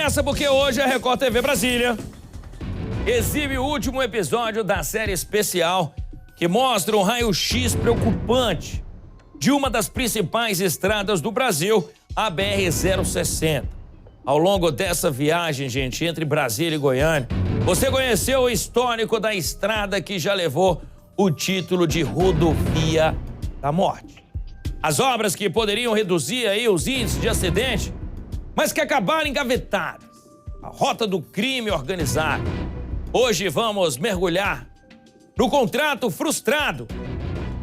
nessa porque hoje a Record TV Brasília exibe o último episódio da série especial que mostra um raio-x preocupante de uma das principais estradas do Brasil, a BR-060. Ao longo dessa viagem, gente, entre Brasília e Goiânia, você conheceu o histórico da estrada que já levou o título de Rodovia da Morte. As obras que poderiam reduzir aí os índices de acidente, mas que acabaram engavetadas. A rota do crime organizado. Hoje vamos mergulhar no contrato frustrado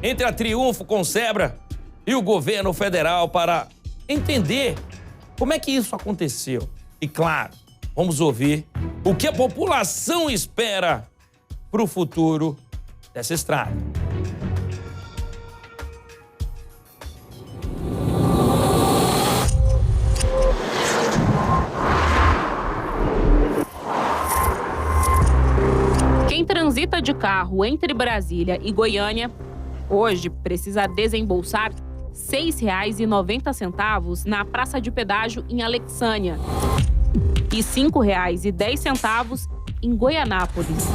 entre a Triunfo Consebra e o governo federal para entender como é que isso aconteceu. E claro, vamos ouvir o que a população espera para o futuro dessa estrada. Quem transita de carro entre Brasília e Goiânia, hoje precisa desembolsar R$ 6,90 na praça de pedágio em Alexânia e R$ 5,10 em Goianápolis.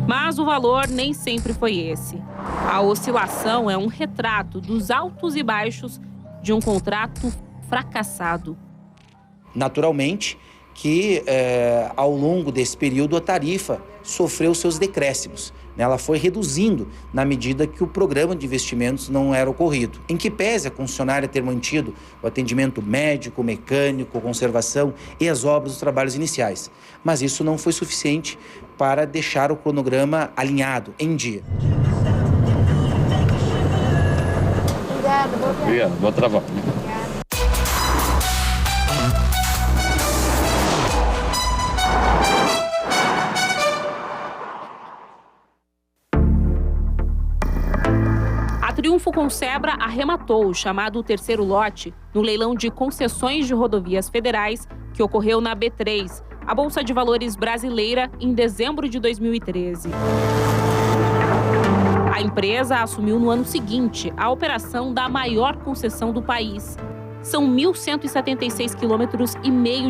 Mas o valor nem sempre foi esse. A oscilação é um retrato dos altos e baixos de um contrato fracassado. Naturalmente que ao longo desse período a tarifa sofreu seus decréscimos. Ela foi reduzindo na medida que o programa de investimentos não era ocorrido. Em que pese a concessionária ter mantido o atendimento médico, mecânico, conservação e as obras dos trabalhos iniciais. Mas isso não foi suficiente para deixar o cronograma alinhado, em dia. Obrigado, bom trabalho. A Triunfo Consebra arrematou o chamado terceiro lote no leilão de concessões de rodovias federais que ocorreu na B3, a Bolsa de Valores brasileira, em dezembro de 2013. A empresa assumiu no ano seguinte a operação da maior concessão do país. São 1.176,5 quilômetros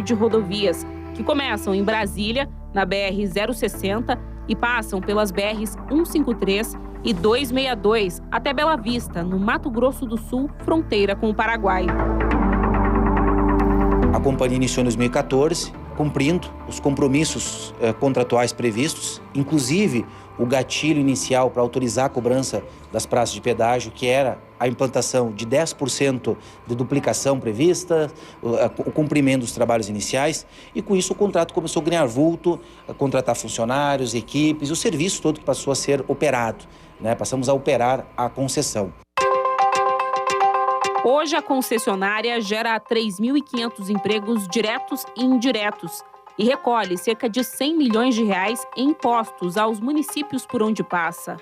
de rodovias, que começam em Brasília, na BR-060, e passam pelas BRs 153 e 262 até Bela Vista, no Mato Grosso do Sul, fronteira com o Paraguai. A companhia iniciou em 2014, cumprindo os compromissos contratuais previstos, inclusive o gatilho inicial para autorizar a cobrança das praças de pedágio, que era a implantação de 10% de duplicação prevista, o cumprimento dos trabalhos iniciais, e com isso o contrato começou a ganhar vulto, a contratar funcionários, equipes, o serviço todo que passou a ser operado, né? Passamos a operar a concessão. Hoje, a concessionária gera 3.500 empregos diretos e indiretos e recolhe cerca de 100 milhões de reais em impostos aos municípios por onde passa.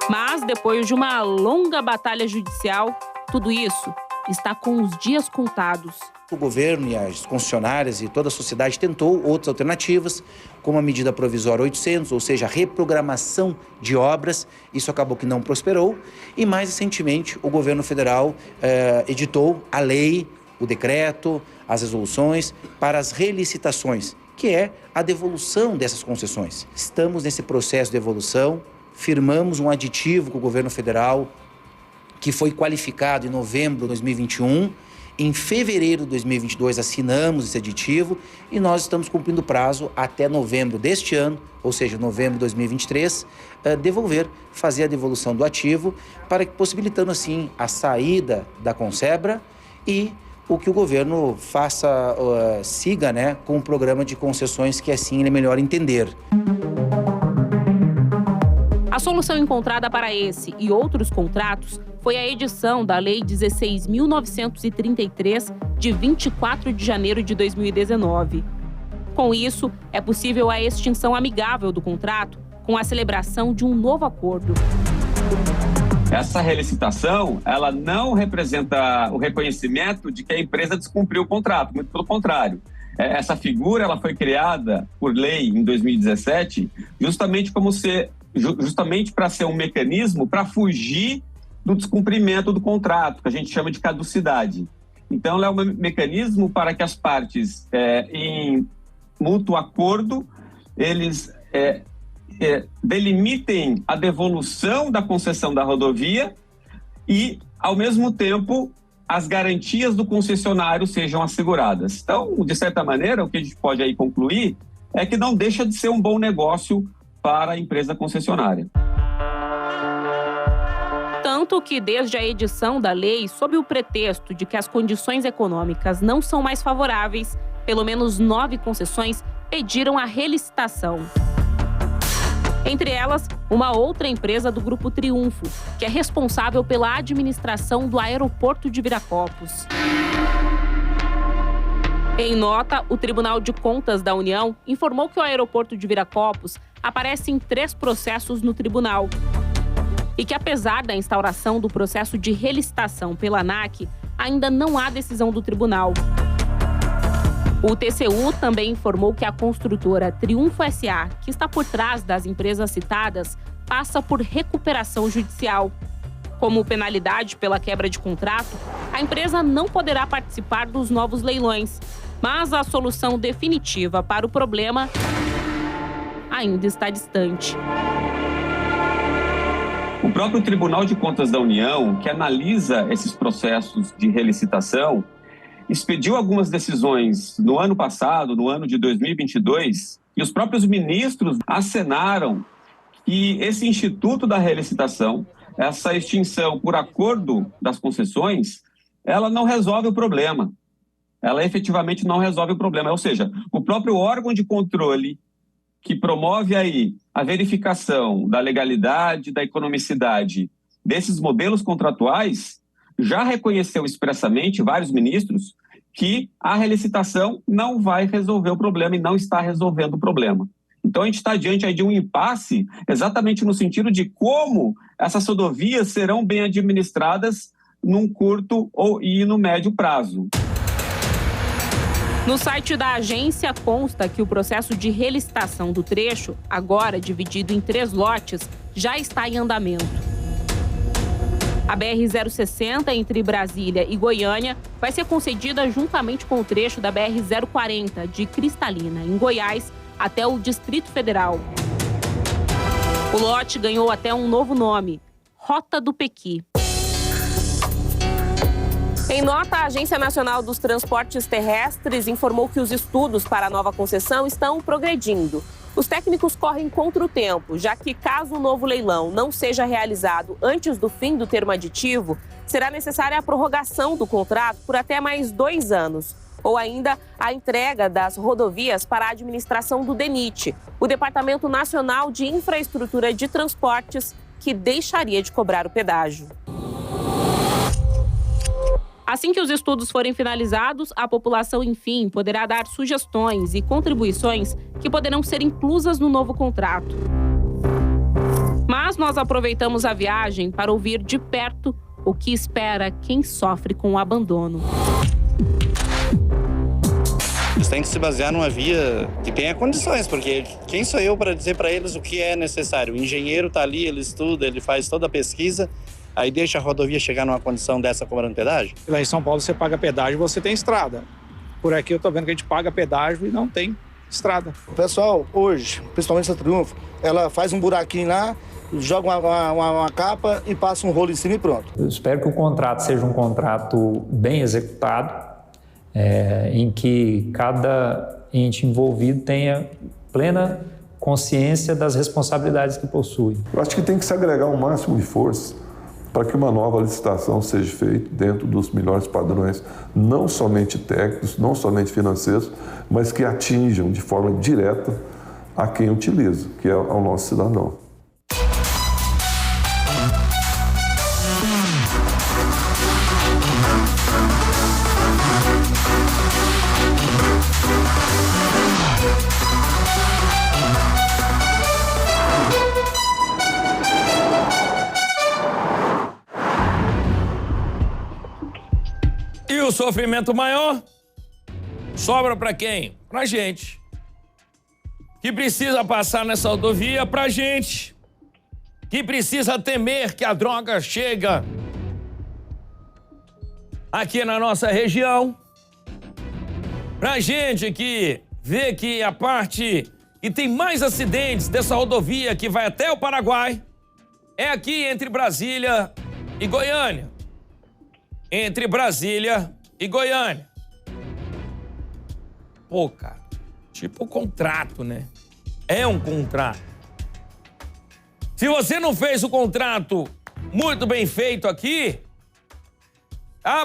Mas, depois de uma longa batalha judicial, tudo isso está com os dias contados. O governo e as concessionárias e toda a sociedade tentou outras alternativas, como a medida provisória 800, ou seja, a reprogramação de obras. Isso acabou que não prosperou. E mais recentemente, o governo federal editou a lei, o decreto, as resoluções para as relicitações, que é a devolução dessas concessões. Estamos nesse processo de devolução, firmamos um aditivo com o governo federal, que foi qualificado em novembro de 2021. Em fevereiro de 2022 assinamos esse aditivo e nós estamos cumprindo o prazo até novembro deste ano, ou seja, novembro de 2023, fazer a devolução do ativo, para que possibilitando assim a saída da Consebra e o que o governo faça, siga, né, com o programa de concessões que assim ele é melhor entender. A solução encontrada para esse e outros contratos foi a edição da Lei 16.933, de 24 de janeiro de 2019. Com isso, é possível a extinção amigável do contrato com a celebração de um novo acordo. Essa relicitação, ela não representa o reconhecimento de que a empresa descumpriu o contrato, muito pelo contrário. Essa figura ela foi criada por lei em 2017, justamente para ser um mecanismo para fugir do descumprimento do contrato, que a gente chama de caducidade. Então, ela é um mecanismo para que as partes, em mútuo acordo, eles delimitem a devolução da concessão da rodovia e, ao mesmo tempo, as garantias do concessionário sejam asseguradas. Então, de certa maneira, o que a gente pode aí concluir é que não deixa de ser um bom negócio para a empresa concessionária. Tanto que, desde a edição da lei, sob o pretexto de que as condições econômicas não são mais favoráveis, pelo menos 9 concessões pediram a relicitação. Entre elas, uma outra empresa do Grupo Triunfo, que é responsável pela administração do aeroporto de Viracopos. Em nota, o Tribunal de Contas da União informou que o aeroporto de Viracopos aparece em 3 processos no tribunal e que, apesar da instauração do processo de relicitação pela ANAC, ainda não há decisão do tribunal. O TCU também informou que a construtora Triunfo S.A., que está por trás das empresas citadas, passa por recuperação judicial. Como penalidade pela quebra de contrato, a empresa não poderá participar dos novos leilões, mas a solução definitiva para o problema ainda está distante. O próprio Tribunal de Contas da União, que analisa esses processos de relicitação, expediu algumas decisões no ano passado, no ano de 2022, e os próprios ministros acenaram que esse instituto da relicitação, essa extinção por acordo das concessões, ela não resolve o problema. Ela efetivamente não resolve o problema. Ou seja, o próprio órgão de controle que promove aí a verificação da legalidade, da economicidade desses modelos contratuais, já reconheceu expressamente, vários ministros, que a relicitação não vai resolver o problema e não está resolvendo o problema. Então, a gente está diante aí de um impasse exatamente no sentido de como essas rodovias serão bem administradas num curto e no médio prazo. No site da agência consta que o processo de relicitação do trecho, agora dividido em 3 lotes, já está em andamento. A BR-060 entre Brasília e Goiânia vai ser concedida juntamente com o trecho da BR-040 de Cristalina, em Goiás, até o Distrito Federal. O lote ganhou até um novo nome, Rota do Pequi. Em nota, a Agência Nacional dos Transportes Terrestres informou que os estudos para a nova concessão estão progredindo. Os técnicos correm contra o tempo, já que caso o novo leilão não seja realizado antes do fim do termo aditivo, será necessária a prorrogação do contrato por até mais 2 anos, ou ainda a entrega das rodovias para a administração do DENIT, o Departamento Nacional de Infraestrutura de Transportes, que deixaria de cobrar o pedágio. Assim que os estudos forem finalizados, a população, enfim, poderá dar sugestões e contribuições que poderão ser inclusas no novo contrato. Mas nós aproveitamos a viagem para ouvir de perto o que espera quem sofre com o abandono. Eles têm que se basear numa via que tenha condições, porque quem sou eu para dizer para eles o que é necessário? O engenheiro está ali, ele estuda, ele faz toda a pesquisa, aí deixa a rodovia chegar numa condição dessa cobrando pedágio? Lá em São Paulo você paga pedágio e você tem estrada. Por aqui eu tô vendo que a gente paga pedágio e não tem estrada. O pessoal hoje, principalmente essa Triunfo, ela faz um buraquinho lá, joga uma capa e passa um rolo em cima e pronto. Eu espero que o contrato seja um contrato bem executado, em que cada ente envolvido tenha plena consciência das responsabilidades que possui. Eu acho que tem que se agregar o máximo de força para que uma nova licitação seja feita dentro dos melhores padrões, não somente técnicos, não somente financeiros, mas que atinjam de forma direta a quem utiliza, que é o nosso cidadão. E o sofrimento maior sobra para quem? Pra gente. Que precisa passar nessa rodovia, pra gente. Que precisa temer que a droga chega aqui na nossa região. Pra gente aqui ver que a parte que tem mais acidentes dessa rodovia que vai até o Paraguai é aqui entre Brasília e Goiânia. Entre Brasília e Goiânia. Pô, cara, tipo contrato, né? É um contrato. Se você não fez o contrato muito bem feito aqui,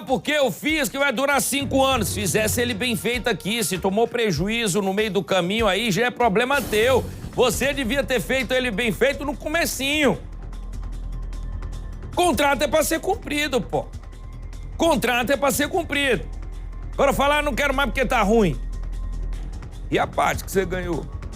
porque eu fiz que vai durar 5 anos. Se fizesse ele bem feito aqui, se tomou prejuízo no meio do caminho aí, já é problema teu. Você devia ter feito ele bem feito no comecinho. Contrato é pra ser cumprido, pô. Contrato é pra ser cumprido. Agora falar, não quero mais porque tá ruim. E a parte que você ganhou?